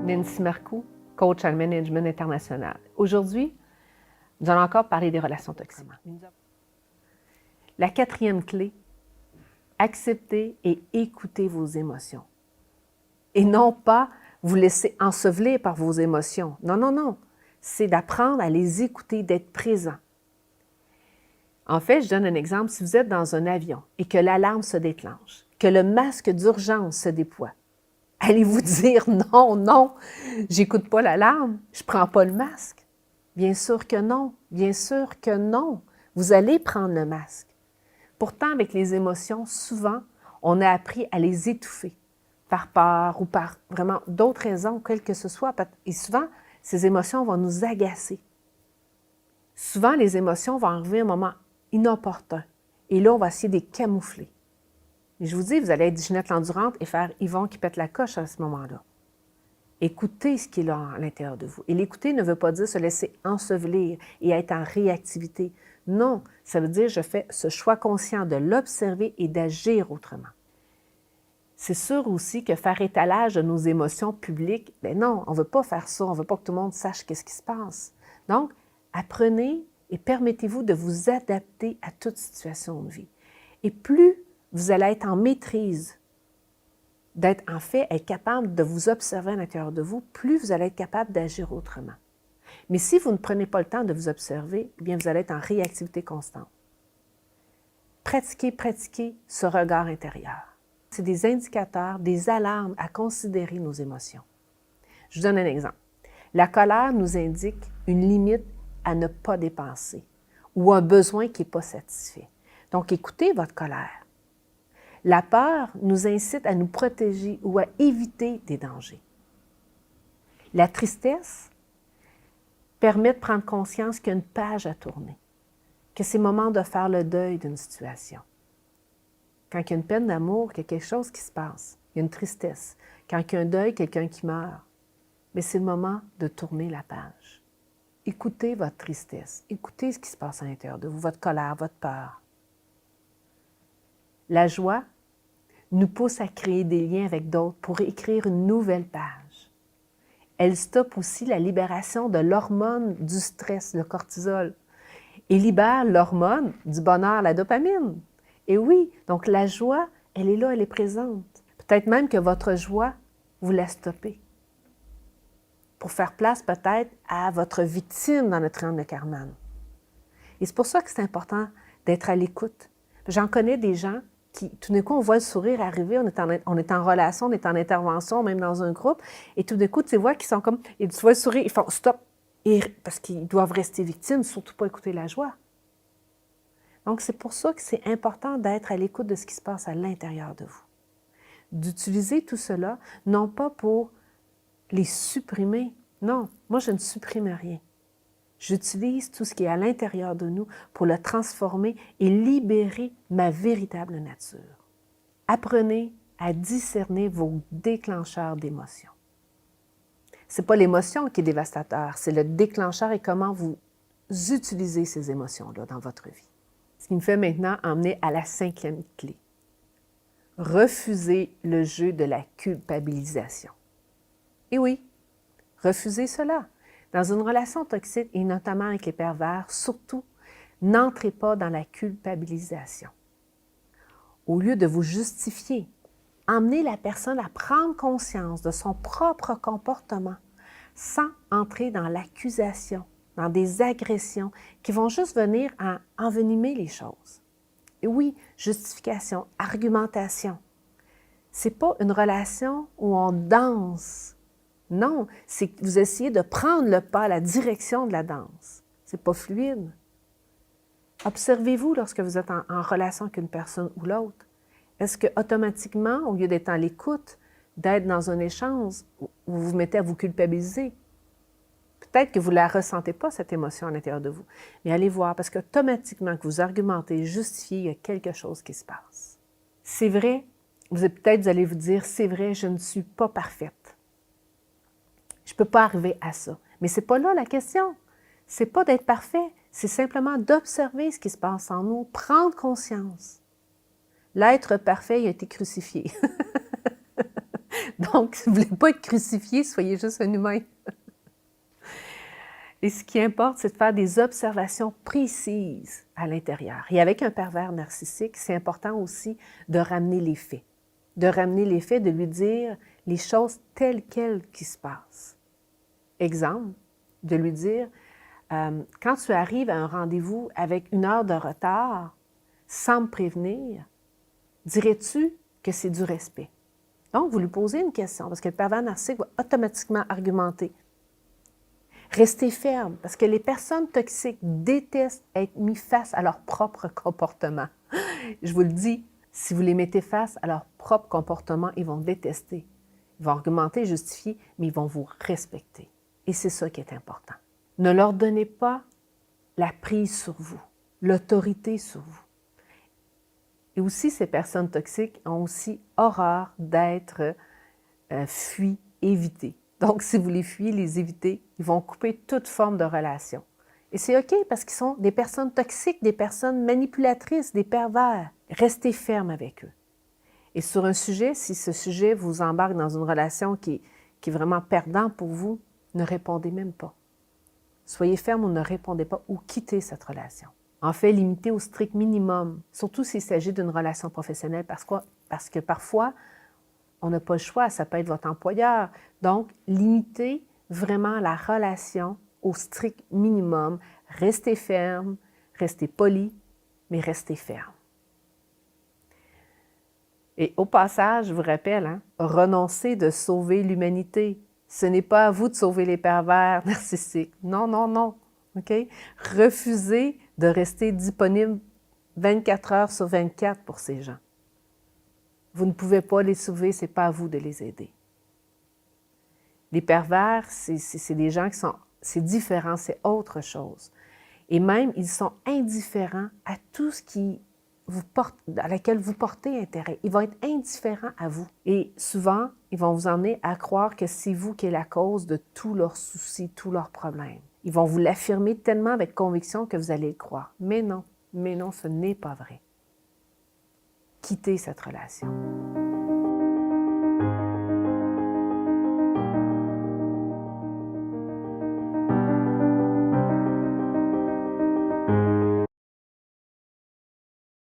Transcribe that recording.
Nancy Marcoux, coach en management international. Aujourd'hui, nous allons encore parler des relations toxiques. La quatrième clé, accepter et écouter vos émotions. Et non pas vous laisser ensevelir par vos émotions. Non, non, non. C'est d'apprendre à les écouter, d'être présent. En fait, je donne un exemple. Si vous êtes dans un avion et que l'alarme se déclenche, que le masque d'urgence se déploie, allez-vous dire « Non, non, j'écoute pas l'alarme, je prends pas le masque ». Bien sûr que non, bien sûr que non. Vous allez prendre le masque. Pourtant, avec les émotions, souvent, on a appris à les étouffer par peur ou par vraiment d'autres raisons, quelles que ce soit. Et souvent, ces émotions vont nous agacer. Souvent, les émotions vont arriver à un moment inopportun. Et là, on va essayer de les camoufler. Et je vous dis, vous allez être Ginette l'endurante et faire Yvon qui pète la coche à ce moment-là. Écoutez ce qui est là à l'intérieur de vous. Et l'écouter ne veut pas dire se laisser ensevelir et être en réactivité. Non, ça veut dire je fais ce choix conscient de l'observer et d'agir autrement. C'est sûr aussi que faire étalage de nos émotions publiques, bien non, on ne veut pas faire ça, on ne veut pas que tout le monde sache qu'est-ce qui se passe. Donc, apprenez et permettez-vous de vous adapter à toute situation de vie. Et plus vous allez être en maîtrise, être capable de vous observer à l'intérieur de vous, plus vous allez être capable d'agir autrement. Mais si vous ne prenez pas le temps de vous observer, eh bien vous allez être en réactivité constante. Pratiquez ce regard intérieur. C'est des indicateurs, des alarmes à considérer nos émotions. Je vous donne un exemple. La colère nous indique une limite à ne pas dépasser ou un besoin qui n'est pas satisfait. Donc, écoutez votre colère. La peur nous incite à nous protéger ou à éviter des dangers. La tristesse permet de prendre conscience qu'il y a une page à tourner, que c'est le moment de faire le deuil d'une situation. Quand il y a une peine d'amour, il y a quelque chose qui se passe, il y a une tristesse. Quand il y a un deuil, quelqu'un qui meurt, mais c'est le moment de tourner la page. Écoutez votre tristesse, écoutez ce qui se passe à l'intérieur de vous, votre colère, votre peur. La joie nous pousse à créer des liens avec d'autres pour écrire une nouvelle page. Elle stoppe aussi la libération de l'hormone du stress, le cortisol, et libère l'hormone du bonheur, la dopamine. Et oui, donc la joie, elle est là, elle est présente. Peut-être même que votre joie, vous la stoppez pour faire place peut-être à votre victime dans le triangle de Karman. Et c'est pour ça que c'est important d'être à l'écoute. J'en connais des gens qui, tout d'un coup, on voit le sourire arriver, on est en relation, on est en intervention, même dans un groupe, et tout d'un coup, tu vois qu'ils sont comme, et tu vois le sourire, ils font stop, parce qu'ils doivent rester victimes, surtout pas écouter la joie. Donc, c'est pour ça que c'est important d'être à l'écoute de ce qui se passe à l'intérieur de vous. D'utiliser tout cela, non pas pour les supprimer. Non, moi, je ne supprime rien. J'utilise tout ce qui est à l'intérieur de nous pour le transformer et libérer ma véritable nature. Apprenez à discerner vos déclencheurs d'émotions. Ce n'est pas l'émotion qui est dévastateur, c'est le déclencheur et comment vous utilisez ces émotions-là dans votre vie. Ce qui me fait maintenant emmener à la cinquième clé. Refusez le jeu de la culpabilisation. Et oui, refusez cela. Dans une relation toxique, et notamment avec les pervers, surtout, n'entrez pas dans la culpabilisation. Au lieu de vous justifier, emmenez la personne à prendre conscience de son propre comportement sans entrer dans l'accusation, dans des agressions qui vont juste venir à envenimer les choses. Et oui, justification, argumentation. Ce n'est pas une relation où on danse. Non, c'est que vous essayez de prendre le pas, la direction de la danse. Ce n'est pas fluide. Observez-vous lorsque vous êtes en relation avec une personne ou l'autre. Est-ce que automatiquement, au lieu d'être à l'écoute, d'être dans un échange, vous vous mettez à vous culpabiliser? Peut-être que vous ne la ressentez pas, cette émotion à l'intérieur de vous. Mais allez voir, parce qu'automatiquement que vous argumentez, justifiez, il y a quelque chose qui se passe. C'est vrai, vous allez vous dire, c'est vrai, je ne suis pas parfaite. Je ne peux pas arriver à ça. Mais ce n'est pas là la question. Ce n'est pas d'être parfait, c'est simplement d'observer ce qui se passe en nous, prendre conscience. L'être parfait, il a été crucifié. Donc, si vous ne voulez pas être crucifié, soyez juste un humain. Et ce qui importe, c'est de faire des observations précises à l'intérieur. Et avec un pervers narcissique, c'est important aussi de ramener les faits. De ramener les faits, de lui dire les choses telles quelles qui se passent. Exemple, de lui dire, quand tu arrives à un rendez-vous avec 1 heure de retard, sans me prévenir, dirais-tu que c'est du respect? Donc, vous lui posez une question, parce que le pervers narcissique va automatiquement argumenter. Restez ferme, parce que les personnes toxiques détestent être mis face à leur propre comportement. Je vous le dis, si vous les mettez face à leur propre comportement, ils vont détester. Ils vont argumenter, justifier, mais ils vont vous respecter. Et c'est ça qui est important. Ne leur donnez pas la prise sur vous, l'autorité sur vous. Et aussi, ces personnes toxiques ont aussi horreur d'être fuies, évitées. Donc, si vous les fuyez, les évitez, ils vont couper toute forme de relation. Et c'est OK parce qu'ils sont des personnes toxiques, des personnes manipulatrices, des pervers. Restez ferme avec eux. Et sur un sujet, si ce sujet vous embarque dans une relation qui est vraiment perdante pour vous, ne répondez même pas. Soyez ferme ou ne répondez pas ou quittez cette relation. En fait, limitez au strict minimum, surtout s'il s'agit d'une relation professionnelle, parce que parfois, on n'a pas le choix, ça peut être votre employeur. Donc, limitez vraiment la relation au strict minimum. Restez ferme, restez poli, mais restez ferme. Et au passage, je vous rappelle, renoncez de sauver l'humanité. Ce n'est pas à vous de sauver les pervers narcissiques. Non, non, non. OK? Refusez de rester disponible 24 heures sur 24 pour ces gens. Vous ne pouvez pas les sauver, ce n'est pas à vous de les aider. Les pervers, c'est des gens qui sont... C'est différent, c'est autre chose. Et même, ils sont indifférents à tout ce qui vous porte, à laquelle vous portez intérêt. Ils vont être indifférents à vous. Et souvent, ils vont vous emmener à croire que c'est vous qui êtes la cause de tous leurs soucis, tous leurs problèmes. Ils vont vous l'affirmer tellement avec conviction que vous allez le croire. Mais non, ce n'est pas vrai. Quittez cette relation.